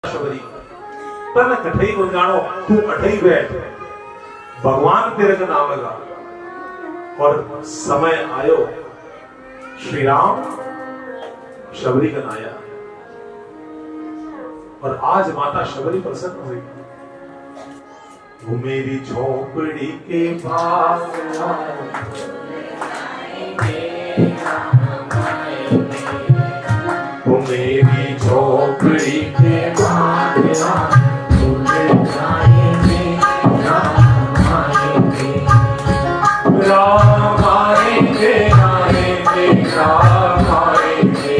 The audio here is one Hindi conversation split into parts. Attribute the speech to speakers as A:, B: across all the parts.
A: शबरी तन कठई को जानो, तू कठई बैठ, भगवान तेरे का नाम लगा। और समय आयो, श्री राम शबरी का नाया, और आज माता शबरी प्रसन्न हुई। वो मेरी झोपड़ी के पास वो मेरी झोपड़ी के पास राम आएंगे आएंगे राम आएंगे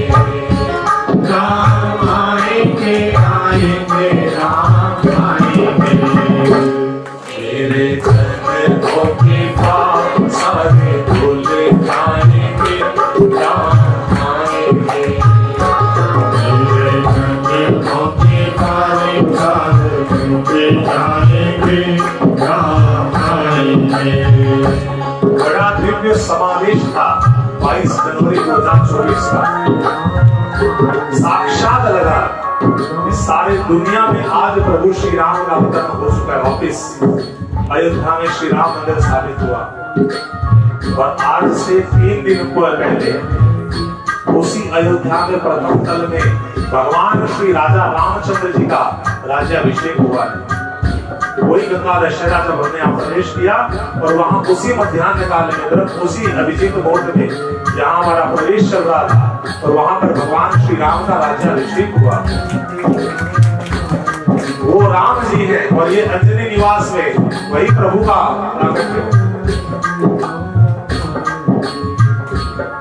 A: राम आएंगे आएंगे राम आएंगे मेरे घरों के पास सारे भूल जाएंगे राम आएंगे मेरे घरों के पास भूल जाएंगे राम आएंगे। बड़ा दिव्य समावेश था 22 जनवरी 2024 का। साक्षात लगा कि सारे दुनिया में आज प्रभु श्री राम का अवतरण हो चुका है। वापिस अयोध्या में श्री राम मंदिर स्थापित हुआ, और आज से 3 दिन पहले उसी अयोध्या के प्रथम तल में भगवान श्री राजा रामचंद्र जी का राज्याभिषेक हुआ है। वही गंगा दशहरा जब हमने यहाँ प्रवेश किया, और वहां उसी मध्याह्न काल में उसी अभिजीत मुहूर्त में जहाँ हमारा प्रवेश चल रहा था, और वहां पर भगवान श्री राम का राज्याभिषेक हुआ। वो राम जी है, और ये अंजनी निवास में वही प्रभु का प्राकट्य।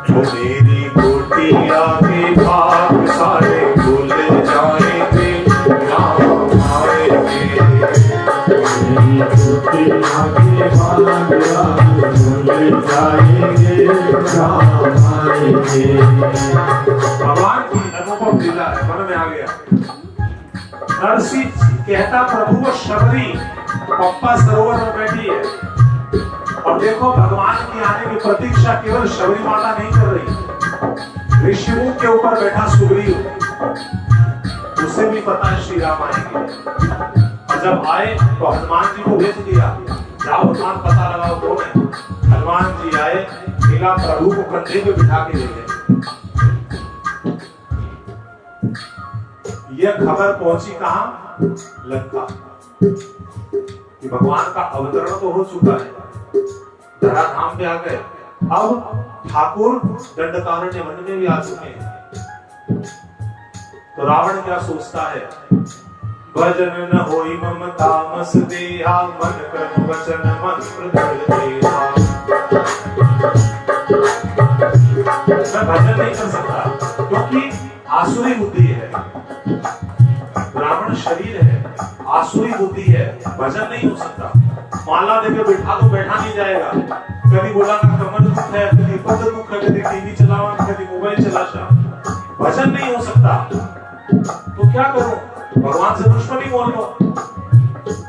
A: वो मेरी कुटिया के भाग सारे भूल जाएंगे राम आएंगे भगवान की अनुपम लीला है, मन में आ गया। नरसी कहता प्रभु वो शबरी पप्पा सरोवर में बैठी है, और देखो भगवान की आने की प्रतीक्षा केवल शबरी माता नहीं कर रही, ऋषिमुख के ऊपर बैठा सुग्रीव, उसे भी पता है श्री राम आएंगे। और जब आए तो हनुमान जी को भेज दिया, जाओ हनुमान पता लगाओ कौन है। हनुमान जी आए, मिला प्रभु को कंधे पे बिठा के ले गए। यह खबर पहुंची कहां? लंका, कि भगवान का अवतरण तो हो चुका है, धराधाम पे आ गए। अब ठाकुर दंडकारण्य वन में भी आ चुके हैं। तो रावण क्या सोचता है? भजन न होई मम तामस देहा, मन कर्म वचन मंत्र धर देहा। मैं भजन नहीं कर सकता क्योंकि आसुरी बुद्धि है, ब्राह्मण शरीर है, आसुरी बुद्धि है, भजन नहीं हो सकता। माला देके बैठा तो बैठा नहीं जाएगा, कभी बोला ना कमर दुख है, कभी पद दुख है, कभी टीवी चलावा, कभी मोबाइल चलाशा, भजन नहीं हो सकता। तो क्या करूं? भगवान से दुश्मनी बोल लो।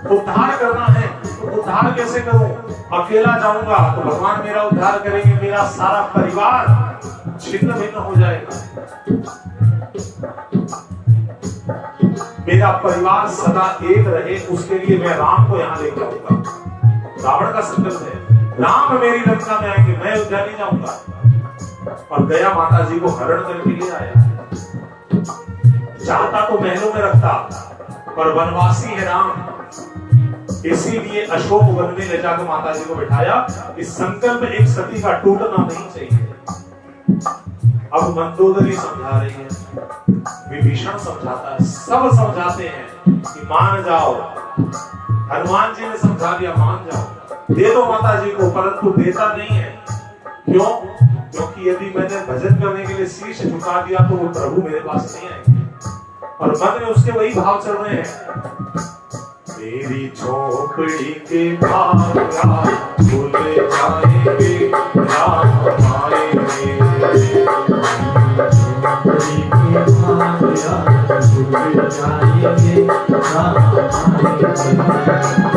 A: उद्धार करना है तो उद्धार कैसे करूं? अकेला जाऊंगा तो भगवान मेरा उद्धार करेंगे, मेरा सारा परिवार छिन्न भिन्न हो जाएगा। मेरा परिवार सदा एक रहे, उसके लिए मैं राम को यहाँ लेकर आऊंगा। रावण का संकल्प है, राम मेरी लंका में आएंगे, मैं अयोध्या नहीं जाऊंगा। और गया माता जी को हरण करके ले आया। चाहता तो महलों में रखता, पर वनवासी है राम, इसीलिए अशोक वन में ले जाकर माता जी को बिठाया। इस संकल्प एक सती का टूटना नहीं चाहिए। अब मंदोदरी समझा रही है, विभीषण समझाता है, सब समझाते हैं कि मान जाओ। हनुमान जी ने समझा दिया, मान जाओ, दे दो माता जी को, परंतु देता नहीं है। क्यों? क्योंकि यदि मैंने भजन करने के लिए शीश झुका दिया तो वो प्रभु मेरे पास नहीं आएंगे। और मन में उसके वही भाव चल रहे हैं, मेरी झोपड़ी के भाग भूल जाएंगे राम आएंगे।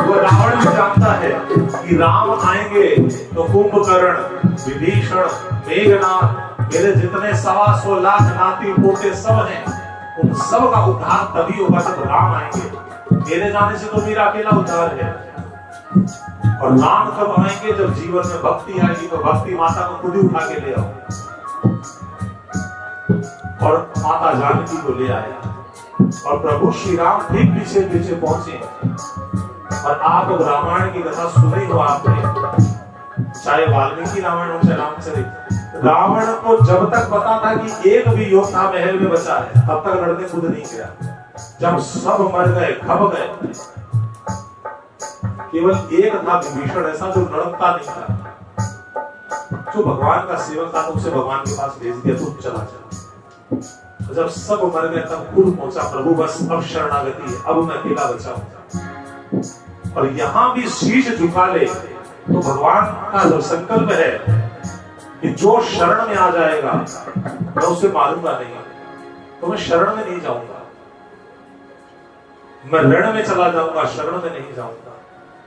A: वो रावण भी जानता है कि राम आएंगे तो कुंभकर्ण, विभीषण, मेघनाथ, मेरे जितने 125 लाख नाती पोते सब हैं, उन सब का उद्धार तभी होगा जब राम आएंगे। मेरे जाने से तो मेरा अकेला उद्धार है। और राम कब आएंगे? जब जीवन में भक्ति आएगी। तो भक्ति माता को खुद ही उठा के ले आओ। और माता जानकी को ले आया और प्रभु श्री राम ठीक पीछे पीछे पहुंचे। और आप अब रामायण की कथा सुनी हो आपने, चाहे वाल्मीकि रामायण हो चाहे रामचरित। रावण को जब तक पता था कि एक भी योद्धा महल में बचा है, तब तक लड़ने खुद नहीं गया। जब सब मर गए, खप गए, केवल एक था विभीषण ऐसा जो लड़ता नहीं था, जो भगवान का सेवक था, तो उसे भगवान के पास भेज दिया, तू चला चला। जब सब मर गए तब खुद पहुंचा, प्रभु बस अब शरणागति है, अब मैं अकेला बचा हूं। और यहां भी शीश झुका ले तो भगवान का जो संकल्प है कि जो शरण में आ जाएगा मैं उसे मारूंगा नहीं, तो मैं शरण में नहीं जाऊंगा, मैं रण में चला जाऊंगा, शरण में नहीं जाऊंगा।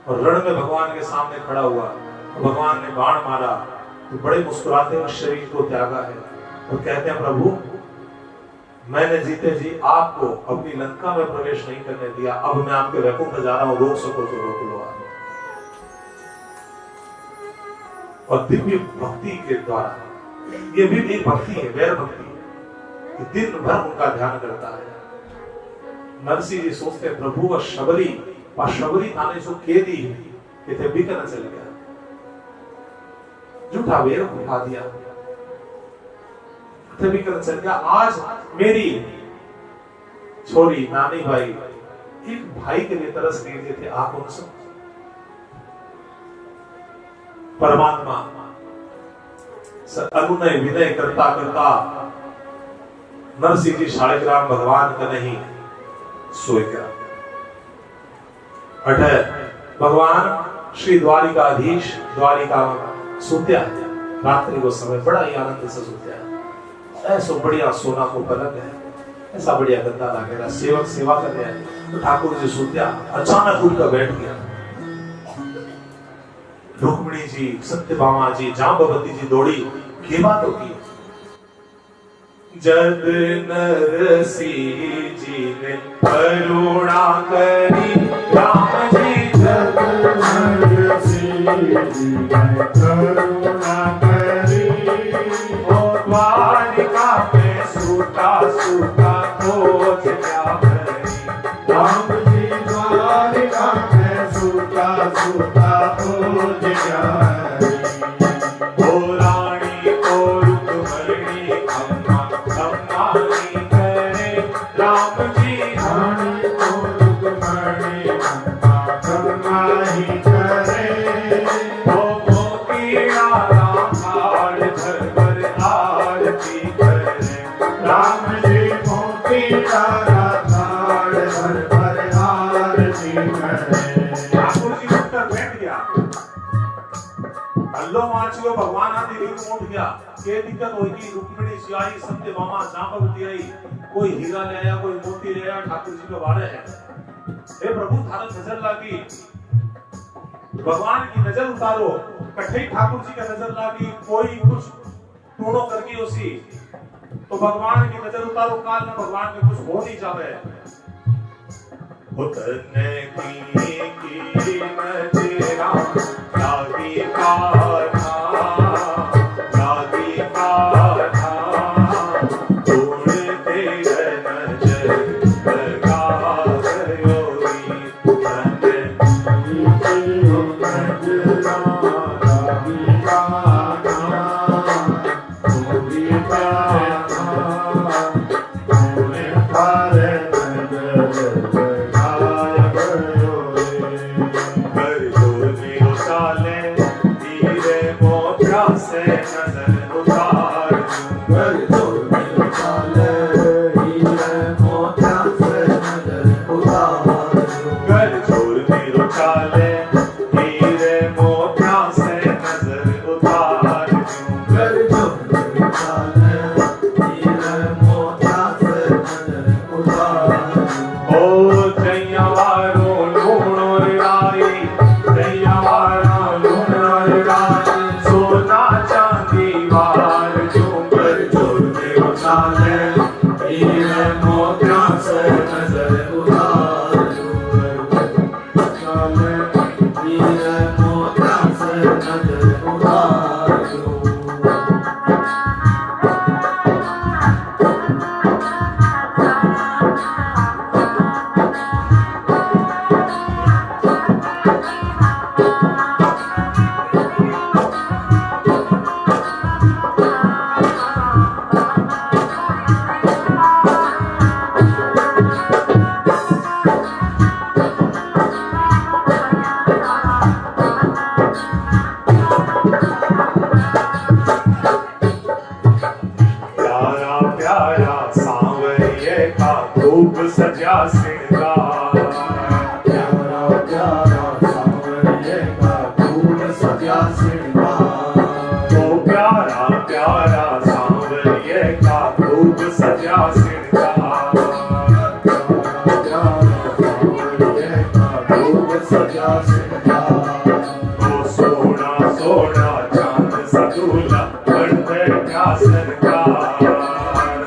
A: और रण में भगवान के सामने खड़ा हुआ, तो भगवान ने बाण मारा, तो बड़े मुस्कुराते हुए शरीर को त्यागा है और कहते हैं प्रभु मैंने जीते जी आपको अपनी लंका में प्रवेश नहीं करने दिया, अब मैं आपके वैकुंठ जा रहा हूं, रोक सको तो रोक लो। और दिव्य भक्ति के द्वारा, ये भी एक भक्ति है, वैर भक्ति है, दिन भर उनका ध्यान करता है। नरसिंह जी सोचते प्रभु और शबरी थाने जो केदी इथे बिकन चल गया, झूठा वेर उठा दिया, तभी कर चल गया। आज मेरी छोरी नानी भाई एक भाई के लिए तरस रहे थे, आप उनसे परमात्मा अनुनय विनय करता करता नरसिंह जी शालिग्राम भगवान का नहीं सोए गया। अठ भगवान श्री द्वारिकाधीश द्वारिका सोत्या रात्रि को समय बड़ा ही आनंद से सोत्या, ऐसा बढ़िया सोना को पलंग है, ऐसा बढ़िया गद्दा लागेगा, सेवक सेवा कर रहे हैं। तो ठाकुर जी सोत्या अचानक उठकर बैठ गया। रुक्मिणी जी, सत्यभामा जी, जांबवती जी दौड़ी, की बात होगी। जब नरसिंह जी ने करुणा करी राम जी, जब नरसिंह जी ने करुणा करी, और द्वारिका में सूता सूता खोज क्या करी, राम जी द्वारिका में सूता सूता खोज क्या करी। ओ रानी को रुक्मिणी खम्मा खम्मा नहीं करे, राम जी रानी को रुक्मिणी खम्मा खम्मा नहीं करे। ओ मोतीड़ा राखाड़ घर पर आरती करे, राम जी मोतीड़ा राखाड़ घर पर आरती करे। ठाकुर जी उठकर बैठ गया, अल्लो माचियो भगवान आदि रीत उठ गया। ये दिक्कत होगी, रुक्मिणी जी आई, सत्यभामा जांबवती आई, कोई हीरा ले आया, कोई मोती ले आया, ठाकुर जी के बारे है। हे प्रभु थारा नजर लागी, भगवान की नजर उतारो। कठे ठाकुर जी का नजर लागी, कोई कुछ टूणो करके उसी, तो भगवान की नजर उतारो, काल में भगवान में कुछ हो नहीं जावे। उतरने की नजरा लागी कान्हा, लागी कान्हा, तोड़ते नजर लगा गयो री। उतरने की नजरा लागी कान्हा, तोड़ी कान्हा, तोड़े पारे नजर उतार
B: नजर उतारू हीरे मोतिया से नजर उतारू
A: खूब सजा श्रृंगार
B: प्यारा प्यारा सांवरिये का खूब सजा श्रृंगार
A: तो प्यारा प्यारा सांवरिये का खूब सजा श्रृंगार
B: प्यारा सांवरिये का खूब सजा श्रृंगार
A: तो सोना सोना चांद सा दूल्हा बढ़ते क्या सरकार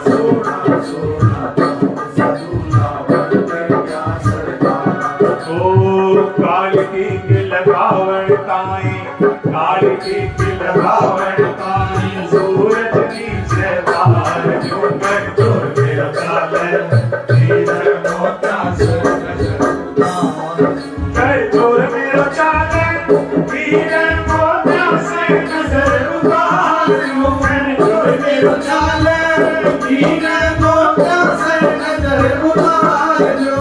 B: सोना सोना
A: की लगावण ताई काली की लगावण ताई सूरज नीचे तार क्यों कर तो मेरा चाले हीरे मोतिया से नजर उतारू कर तो मेरा चाले हीरे मोतिया से नजर उतारू कर तो मेरा चाले हीरे मोतिया से नजर उतारू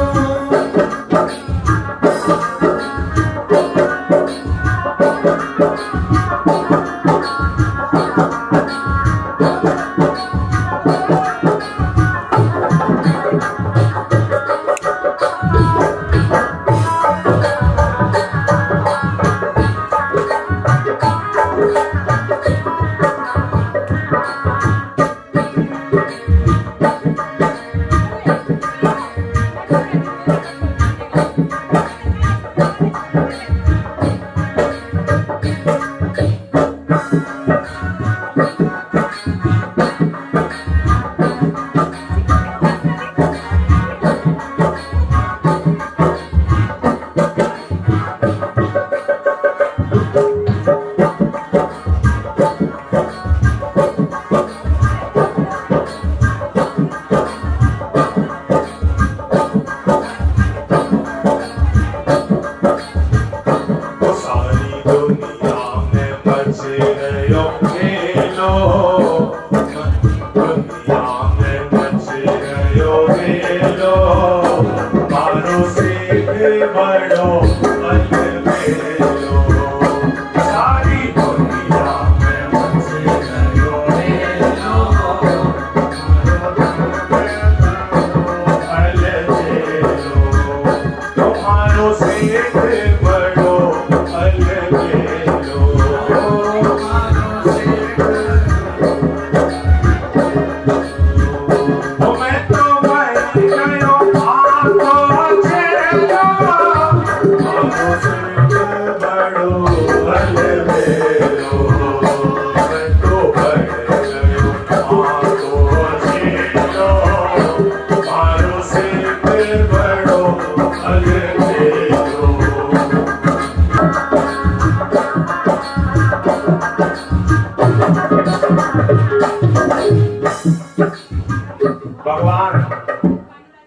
A: भगवान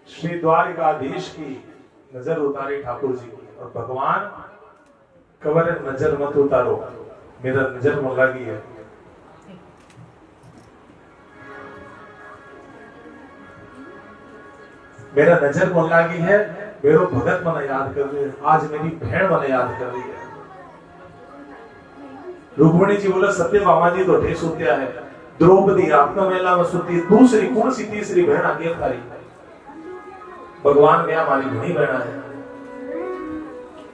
A: श्री द्वारिकाधीश की नजर उतारी ठाकुर जी की, और भगवान कवर नजर मत उतारो, मेरा नजर मन लगी है। मेरा नजर मन लगी है, मेरो भगत मन याद कर रही है, आज मेरी बहन मन याद कर रही है। रुक्मिणी जी बोला सत्यभामा जी तो ढेर सुत्या है, द्रौपदी आपका मेला में सुती, दूसरी कौन सी तीसरी बहन आगे थारी। भगवान क्या हमारी बड़ी बहना है,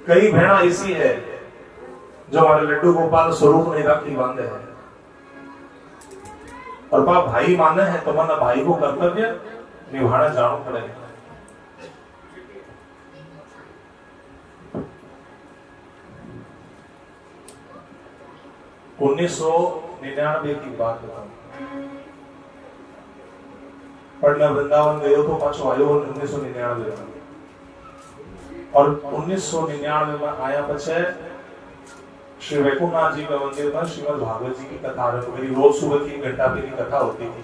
A: कई बहना ऐसी है जो हमारे लड्डू गोपाल स्वरूप में राखी बांधे हैं, और बाप भाई माने हैं तो मन भाई को कर्तव्य निभाना जानो पड़ेगा। 1999 की बात बताऊं, पर मैं वृंदावन गयो तो पाछो आयो 1999 में और 1999 में आया पछे श्री वैकुंठनाथ जी के मंदिर में श्रीमद् भागवत जी की कथा आरंभ करी। रोज सुबह की 1 घंटा की कथा होती थी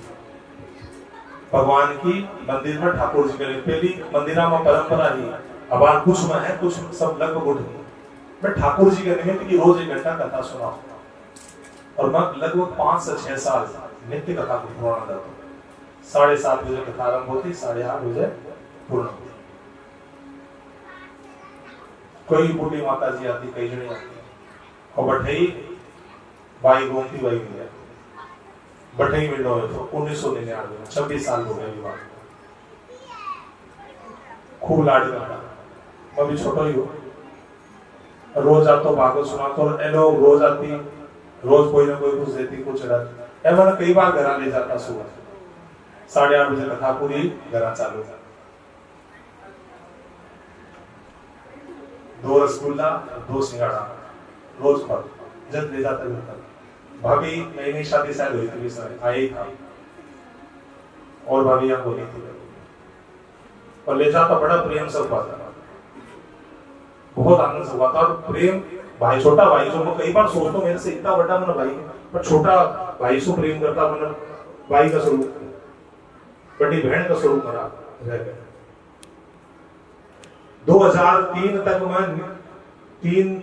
A: भगवान की मंदिर में ठाकुर जी के लिए। पहली मंदिरा में परंपरा ही अब कुछ में है कुछ सब लगभग उठ गई। मैं ठाकुर जी के निमित्त की रोज 1 घंटा कथा सुनाऊं और मैं लगभग 5 से 6 साल नित्य कथा को पूर्ण करता हूँ। 7:30 बजे कथा आरंभ होती, 8:30 बजे पूर्ण होती। कोई बूढ़ी माता जी आती, कई जनी आती और बठई बाई गोमती बाई मिले बठई मिलो है तो 1999 में 26 साल हो गए विवाह। खूब लाड करता, मैं भी छोटा ही हूँ। रोज आतो भागवत सुनातो और एलो रोज आती, रोज कोई ना कोई कुछ देती कुछ रख। मैंने कई बार घर ले जाता सुबह 8:30 बजे कथा पूरी घर चालू। 2 रसगुल्ला 2 सिंगाड़ा रोज पर जब ले जाता था। भाभी नई नई शादी शायद हुई थी, सारे आए था और भाभी यहाँ बोली थी और ले जाता बड़ा प्रेम से हुआ था, बहुत आनंद से हुआ था। और प्रेम भाई छोटा भाई जो मैं कई बार सोचता हूँ मेरे से इतना बड़ा मेरा भाई पर छोटा भाई से प्रेम करता मतलब भाई का स्वरूप बड़ी बहन का स्वरूप मेरा रह गया। 2003 तक मैं 3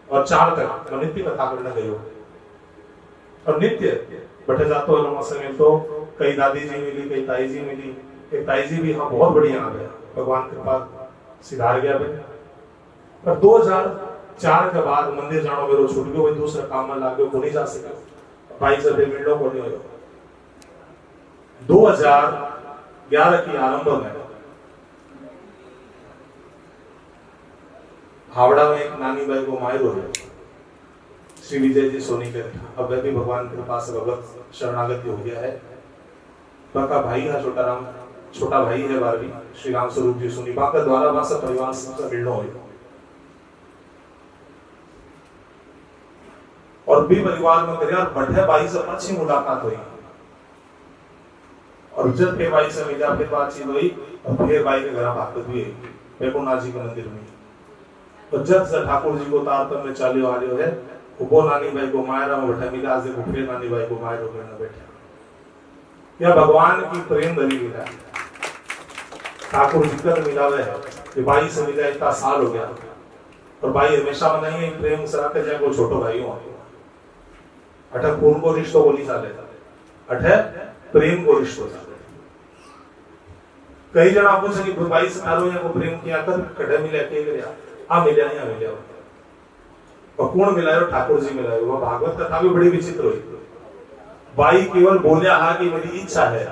A: और 4 तक नित्य कथा करने गई और नित्य बैठे जाते हो तो कई दादी जी मिली, कई ताई जी मिली। एक ताई जी भी हाँ बहुत बढ़िया आ गया, भगवान कृपा सिधार गया भाई। पर 2004 के बाद मंदिर जानो मेरे छूट गयो भाई, दूसरे काम में लाग गयो, को नहीं जा सका भाई से मिलो को नहीं हो। 2011 की आरंभ में हावड़ा में एक नानी बाई को मायर हो गया, श्री विजय जी सोनी के। अब वह भी भगवान के पास भगवत शरणागत हो गया है। बाका भाई है छोटा भाई है बारहवीं श्री राम स्वरूप जी सोनी। बाका द्वारा वासा परिवार से मिलना हो और भी परिवार में करे और बढ़े भाई से अच्छी मुलाकात हुई और जब फिर भाई से मिला फिर बातचीत हुई और फिर भाई के घर भागवत हुई वैकुंठनाथ जी के मंदिर में। तो जब से ठाकुर जी को तारतम में चालियो आ रहे है वो नानी भाई को मायरा में बैठा मिला, आज देखो फिर नानी भाई को मायरो करने बैठा। यह भगवान की प्रेम भरी लीला है। ठाकुर जी का मिलावे है कि भाई से मिला इतना साल हो गया और भाई हमेशा में नहीं प्रेम से रखे जाए को छोटो भाई हो अठे खून को रिश्तो बोली चाले अठे प्रेम को रिश्तो चाले। कई जन आपको से कि भाई से तारो को प्रेम किया कर कड़े मिले के गया आ मिले नहीं आ मिले और कौन मिलायो? ठाकुर जी मिलायो। वो भागवत कथा भी बड़ी विचित्र हुई। भाई केवल बोलिया हा कि मेरी इच्छा है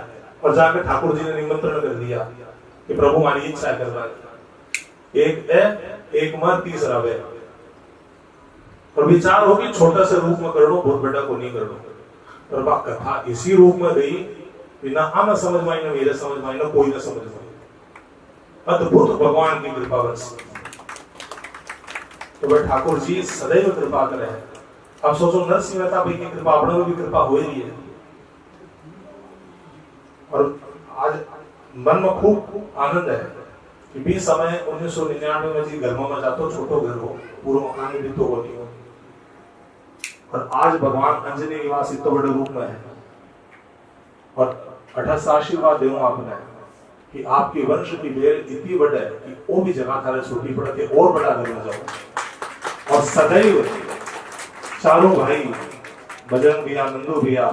A: और जाकर ठाकुर जी ने निमंत्रण कर दिया कि प्रभु हमारी इच्छा है करना। एक मर 30 रवे और विचार हो कि छोटा से रूप में कर लो, बहुत बड़ा को नहीं कर लो। पर बात कथा इसी रूप में गई बिना हम समझ में ना मेरे समझ में ना कोई ना समझ में। अद्भुत भगवान की कृपा बस। तो वह ठाकुर जी सदैव कृपा करे हैं। अब सोचो नरसिंह मेहता भाई की कृपा अपने भी कृपा हो रही है और आज मन में खूब आनंद है कि 20 समय 1999 में जी घर में जातो छोटो घर हो पूरा मकान में भी तो होती हो और आज भगवान अंजनी निवास इतना बड़े रूप में है और 28 आशीर्वाद देऊं आपने कि आपके वंश की बेल इतनी बड़ी है कि वो भी जगह थारे छोटी पड़ के और बड़ा घर में जाओ और सदैव चारों भाई बजरंग भैया, नंदू भैया,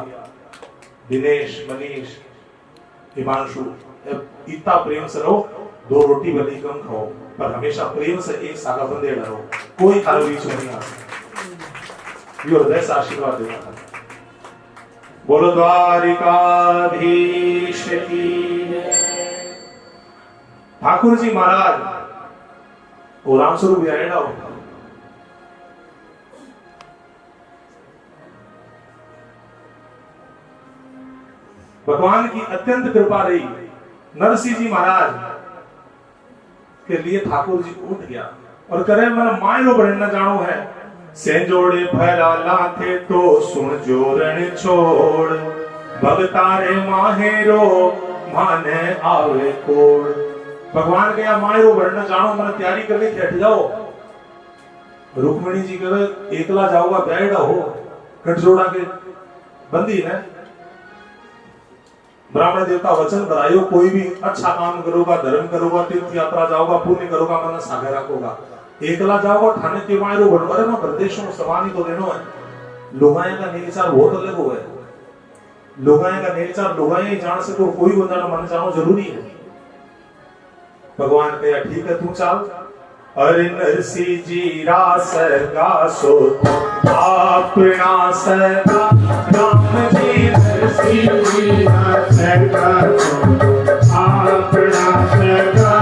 A: दिनेश, मनीष, हिमांशु इतना प्रेम से रहो। 2 रोटी भले कम खाओ पर हमेशा प्रेम से एक सागा बंदे रहो, कोई थारे बीच में नहीं आ सकता। ये हृदय से आशीर्वाद देना था। बोलो द्वारिकाधीश की। ठाकुर जी महाराज वो राम स्वरूप आएगा भगवान की अत्यंत कृपा रही। नरसिंह जी महाराज के लिए ठाकुर जी उठ गया और करे मन मायरो बढ़ना जानो है सेंजोड़े भला थे तो सुन जोरण छोड़ भगतारे माहेरो माने आवे कोड़। भगवान कहा मायरो वर्ण जानो मैंने तैयारी करके बैठ जाओ। रुक्मिणी जी कहे एकला जाओगा बैठा हो गठजोड़ा के बंदी है। ब्राह्मण देवता वचन करायो कोई भी अच्छा काम करोगा, धर्म करोगा, तीर्थ यात्रा जाओगा, पुण्य करोगा, मन सागर रखोगा। एकला जाओगा ठाने के मायरो बनवारे में प्रदेशों सवानी तो देनो है। लोगाया का नेचार बहुत अलग हो है। लोगाया का नेचार लोगाया ही जान सको, कोई बंदा ना मन जानो जरूरी है। भगवान कहा ठीक है तू चल। अरे नरसी जी रास का सो अपना सदा राम जी। नरसी जी रास का सो अपना सदा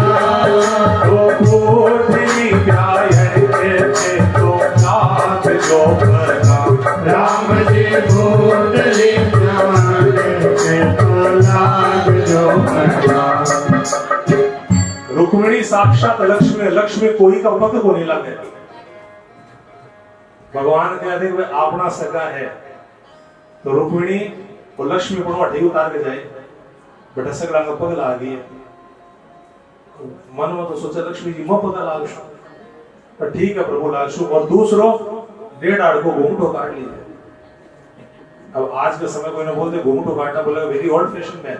A: तो बोधि व्यायन के तो नाथ जो बना। राम जी बोधि व्यायन के तो नाथ जो बना। रुक्मिणी साक्षात लक्ष्मी, लक्ष्मी कोई का पग को नहीं लगे। भगवान कहते हैं अपना सगा है तो रुक्मिणी और लक्ष्मी को ठीक उतार के जाए। बेटा सगड़ा का पग ला गई मन में तो सोचा लक्ष्मी जी मैं पग लाग पर ठीक है प्रभु लाग। और दूसरो 1.5 आड़ को घूंघटो काट लिया। अब आज के समय कोई ना बोलते घूंघटो काटना बोला वेरी ओल्ड फैशन में।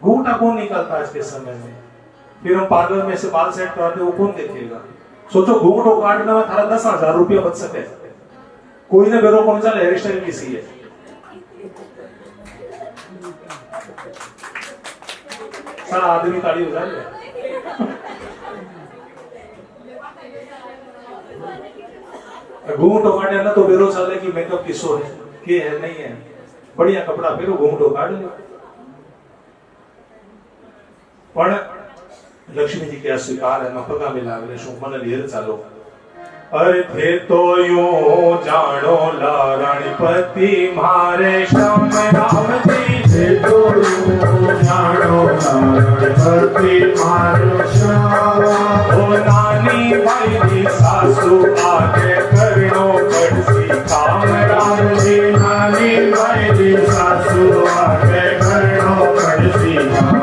A: घूंघटा कौन निकालता आज के समय में? फिर हम पार्लर में से बाल सेट कराते वो कौन देखेगा? सोचो घूंघटो काटने में थारा 10,000 रुपया बच सके। कोई ने बेरो कौन सा हेयर स्टाइल किसी है। सारा आदमी ताली हो जाए। घूंघटो काटे ना तो बेरो चले कि मेकअप किसो है के है नहीं है। बढ़िया कपड़ा फिर घूंघटो काट लो। पण लक्ष्मी जी क्या स्वीकार है मफका में लागले शो मन लेर चालो। अरे थे तो यूं जानो लारणपति मारे श्याम राम जी। थे तो यूं जानो लारणपति मारे श्याम। ओ नानी भाई जी सासू आगे करनो पड़सी काम राम जी। नानी भाई जी सासू आगे करनो पड़सी काम।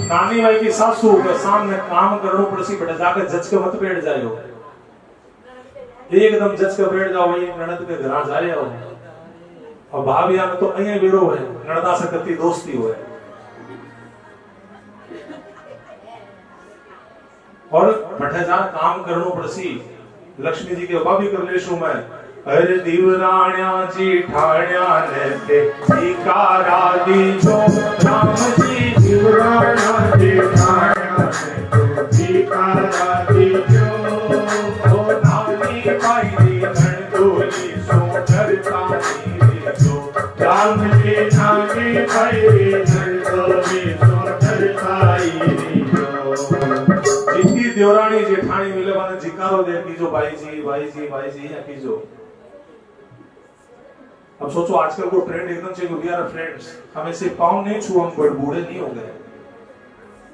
A: नानी भाई की सासू के सामने काम करनो पड़सी। बेटा जाकर जज के मत बैठ जाओ। एकदम जज के बैठ जाओ वही ननद के घर जाए हो। और भाभिया में तो अये विरो है ननदा से कति दोस्ती हो है। और बठेजार काम करनो पड़सी। लक्ष्मी जी के भाभी कर लेशु मैं। अरे दीवराण्या जी ठाण्या ने ते धिकारा दीजो राम जी। दीवराण्या जी ठाण्या ने ते धिकारा दीजो। ओ नानी भाई दी नंदोली सो डरता दीजो। राम जी नानी भाई दी नंदोली सो डरता दीजो। जितनी देवरानी जेठानी मिले माने जिकारो दे कीजो भाई जी भाई जी भाई जी या कीजो। अब सोचो आजकल को ट्रेंड एकदम से वी आर फ्रेंड्स। हम ऐसे पाँव नहीं छू हम बूढ़े नहीं हो गए।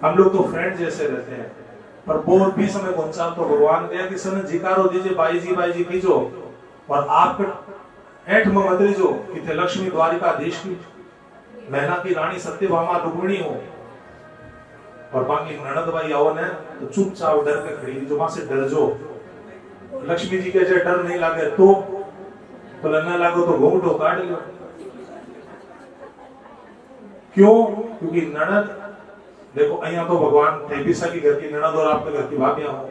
A: हम लोग तो फ्रेंड जैसे रहते हैं। पर बोल भी समय पहुंचा तो भगवान कहा कि सन जिकारो दीजिए भाई जी कीजो। और आप ऐठ में मत लीजो कि थे लक्ष्मी द्वारिका देश की मैना की रानी सत्यभामा रुक्मिणी हो। और बाकी ननद भाई आओ ने तो चुपचाप डर के खड़ी जो वहां से डर जो। लक्ष्मी जी के जो डर नहीं लागे तो न लागो तो घूंघटो काट लो। क्यों? क्योंकि ननद देखो अहिया तो भगवान तेबिसा की घर की ननद और आपके घर की भाभियां हो।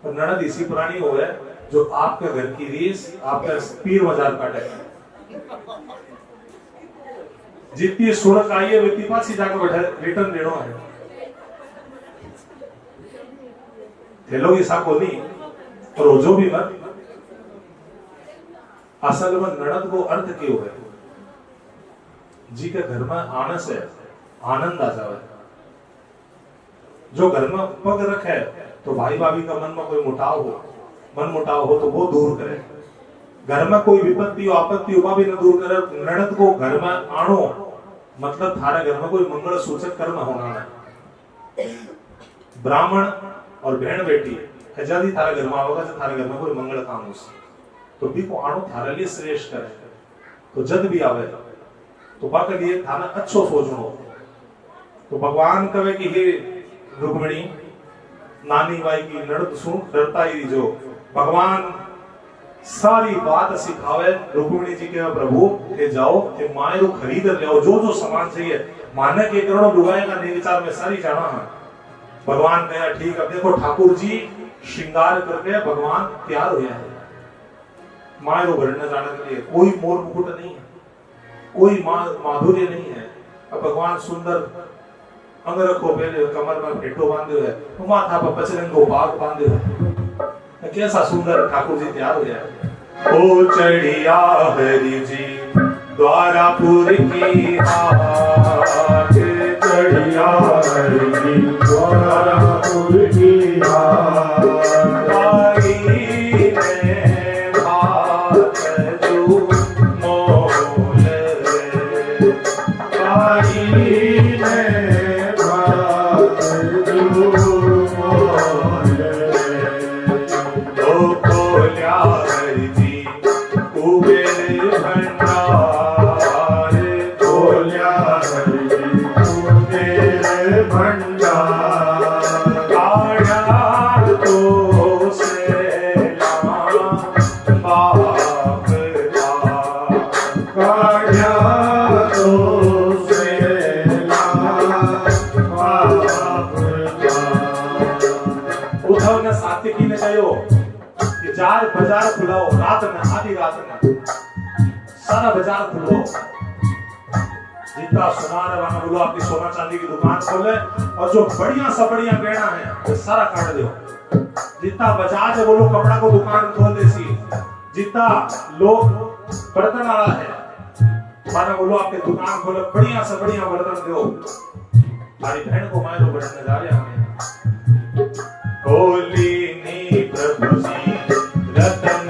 A: और ननद इसी प्राणी हो है जो आपके घर की रीस आपका पीर मजार काटे। जितनी सुरत आई है व्यक्ति पास ही जाकर बैठा रिटर्न देना है। लोग ऐसा को नहीं रोजो भी मत। असल में ननद को अर्थ क्यों है जी के घर में आनस है आनंद आ जाए। जो घर में पग रखे तो भाई भाभी का मन में कोई मन मुटाव हो तो वो दूर करे। घर में कोई विपत्ति हो आपत्ति हो भी न दूर करे। ननद को घर में आनो मतलब थारे घर में कोई मंगल सूचक कर्म होना है। ब्राह्मण और बहन बेटी आजादी थारे घर में आओगे तो थारे घर में कोई मंगल काम हो तो भी को आनो थारे लिए श्रेष्ठ करे। तो जद भी आवे तो बाके लिए थाना अच्छो सोचनो। तो भगवान कहे कि हे रुक्मिणी नानी बाई की लड़त सुन डरता ही जो भगवान सारी बात सिखावे। रुक्मिणी जी के प्रभु के जाओ के माए रो खरीद ले जो जो सामान चाहिए माने के करोड़ों लुगाए का विचार में सारी जाना है। भगवान कहा ठीक है देखो ठाकुर जी श्रृंगार करके भगवान तैयार हो है माए रो भरने जाने के लिए। कोई मोर मुकुट नहीं है, कोई माधुर्य नहीं है। अब भगवान सुंदर अंग रखो पहले कमर में फेटो बांधे है, माथा पर पचरंग को बाग बांधे है। कैसा सुंदर ठाकुर जी तैयार हो जाए। ओ चढ़िया हरि जी द्वारापुर की हाट,
B: चढ़िया हरि जी द्वारापुर की हाट,
A: आई ने भात जो मोल रे,
B: आई ने भात जो मोल रे,
A: ओ बोल्या हरि जी कुबेर भंडार,
B: बोल्या हरि जी कुबेर भंडार,
A: काढ़ा तो सेला बाप का,
B: काढ़ा तो सेला बाप का।
A: उद्धव ने सात्विकी ने कहो कि जार बाजार खुलाओ रात में आधी रात में सारा बाजार खुलो। जितना सोना वाला बोलो आपकी सोना चांदी की दुकान खोले और जो बढ़िया सा बढ़िया गहना है वो सारा काट दो। जितना बाजार है बोलो कपड़ा को दुकान खोल देसी। जितना लोग बर्तन वाला है माना बोलो आपके दुकान खोले बढ़िया से बढ़िया बर्तन दो। हमारी बहन को मायरो बढ़ने जा रहे हैं। होली नी प्रभु जी रतन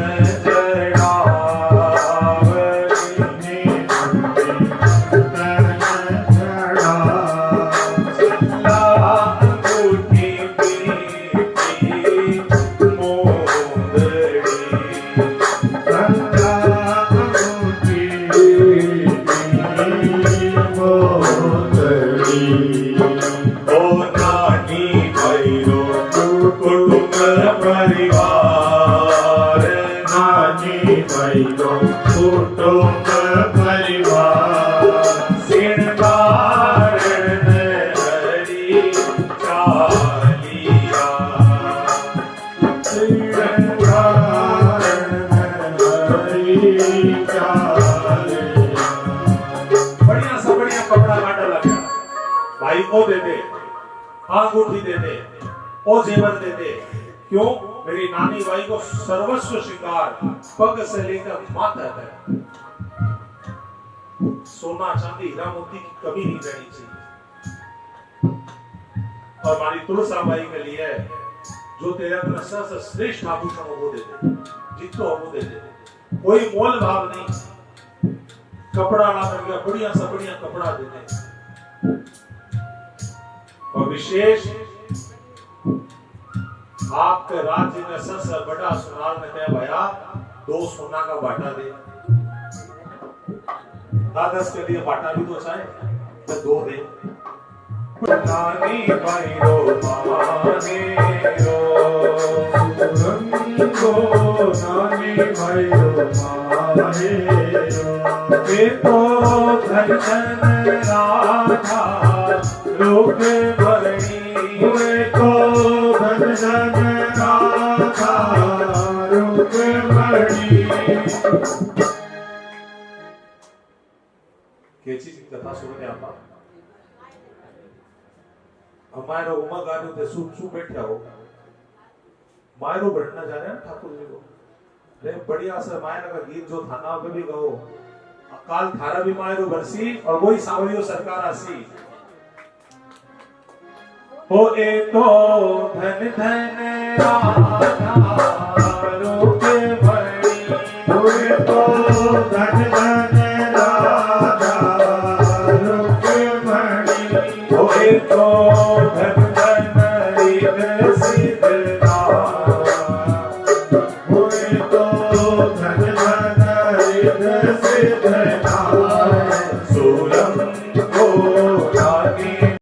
B: कुटुंब परिवार,
A: श्रृंगार हरि चालिया,
B: श्रृंगार हरि चालिया।
A: बढ़िया सा बढ़िया कपड़ा काटा लग गया। भाई को दे दे, अंगूठी दे दे, ओ जेवर दे दे। क्यों? मेरी नानी बाई को सर्वस्व श्रृंगार पग से लेकर माथा तक सोना चांदी हीरा मोती की कमी नहीं रहनी चाहिए। और हमारी तुलसा बाई के लिए जो तेरे अपना सबसे श्रेष्ठ आभूषण वो दे दे, जितो वो दे दे, कोई मोल भाव नहीं। कपड़ा ला करके बढ़िया सा बढ़िया कपड़ा दे दे। और विशेष आपके राज्य में सबसे बड़ा सुनार में कह भैया 2 सोना का बाटा दे। 10 के लिए बाटा भी तो चाहे तो 2 दे। नानी भाईरो मानेरो
B: रंगो नानी भाईरो मानेरो,
A: ये तो धन धन राधा लोक भरणी,
B: वे तो धन धन राधा रूप भरणी।
A: केची की कथा सुनने आपा हमारो उमा गाने ते सु बैठा हो मायरो बढ़ना जा रहे हैं ठाकुर जी को। रे बढ़िया से मायरा का गीत जो थाना पे भी गाओ, अकाल थारा भी मायरो बरसी और वही सावरियो सरकार आसी। हो ए तो धन धन राधा रूप भरणी,
B: हो ए तो धन धन राधा रूप भरणी,
A: हो ए तो धन